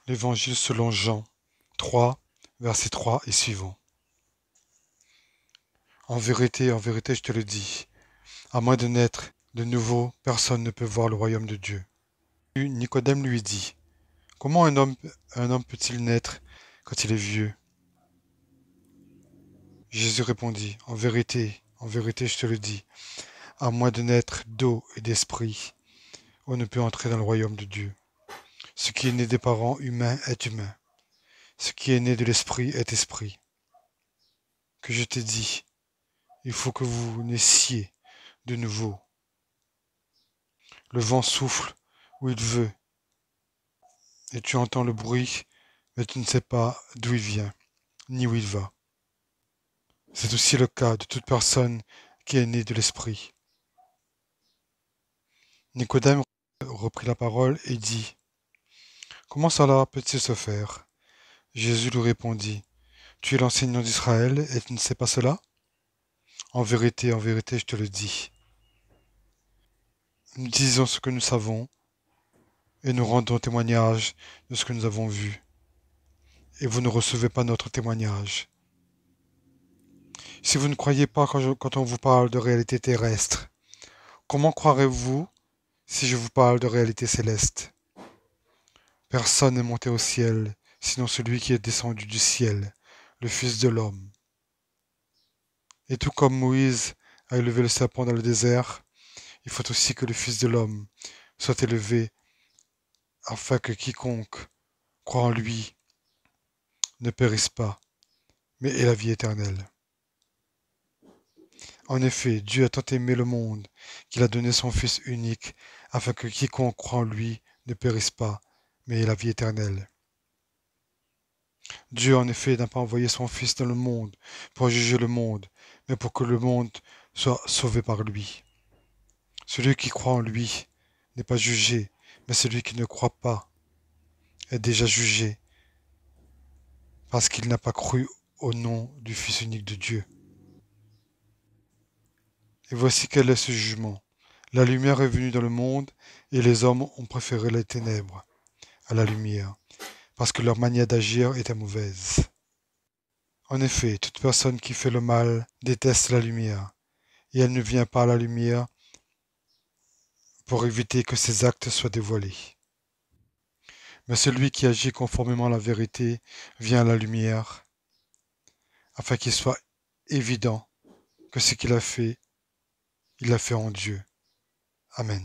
L'Évangile selon Jean 3, versets 3 et suivants. En vérité, je te le dis, à moins de naître de nouveau, personne ne peut voir le royaume de Dieu. Nicodème lui dit, comment un homme peut-il naître quand il est vieux? Jésus répondit, en vérité, je te le dis, à moins de naître d'eau et d'esprit, on ne peut entrer dans le royaume de Dieu. Ce qui est né des parents humains est humain. Ce qui est né de l'esprit est esprit. Que je t'ai dit, il faut que vous naissiez de nouveau. Le vent souffle où il veut, et tu entends le bruit, mais tu ne sais pas d'où il vient, ni où il va. C'est aussi le cas de toute personne qui est née de l'esprit. Nicodème reprit la parole et dit, comment cela peut-il se faire? Jésus lui répondit, tu es l'enseignant d'Israël et tu ne sais pas cela? En vérité, je te le dis. Nous disons ce que nous savons et nous rendons témoignage de ce que nous avons vu. Et vous ne recevez pas notre témoignage. Si vous ne croyez pas quand on vous parle de réalité terrestre, comment croirez-vous si je vous parle de réalité céleste? Personne n'est monté au ciel, sinon celui qui est descendu du ciel, le Fils de l'homme. Et tout comme Moïse a élevé le serpent dans le désert, il faut aussi que le Fils de l'homme soit élevé, afin que quiconque croit en lui ne périsse pas, mais ait la vie éternelle. En effet, Dieu a tant aimé le monde qu'il a donné son Fils unique, afin que quiconque croit en lui ne périsse pas, mais ait la vie éternelle. Dieu, en effet, n'a pas envoyé son Fils dans le monde pour juger le monde, mais pour que le monde soit sauvé par lui. Celui qui croit en lui n'est pas jugé, mais celui qui ne croit pas est déjà jugé, parce qu'il n'a pas cru au nom du Fils unique de Dieu. Et voici quel est ce jugement. La lumière est venue dans le monde, et les hommes ont préféré les ténèbres à la lumière, parce que leur manière d'agir était mauvaise. En effet, toute personne qui fait le mal déteste la lumière, et elle ne vient pas à la lumière pour éviter que ses actes soient dévoilés. Mais celui qui agit conformément à la vérité vient à la lumière, afin qu'il soit évident que ce qu'il a fait, il l'a fait en Dieu. Amen.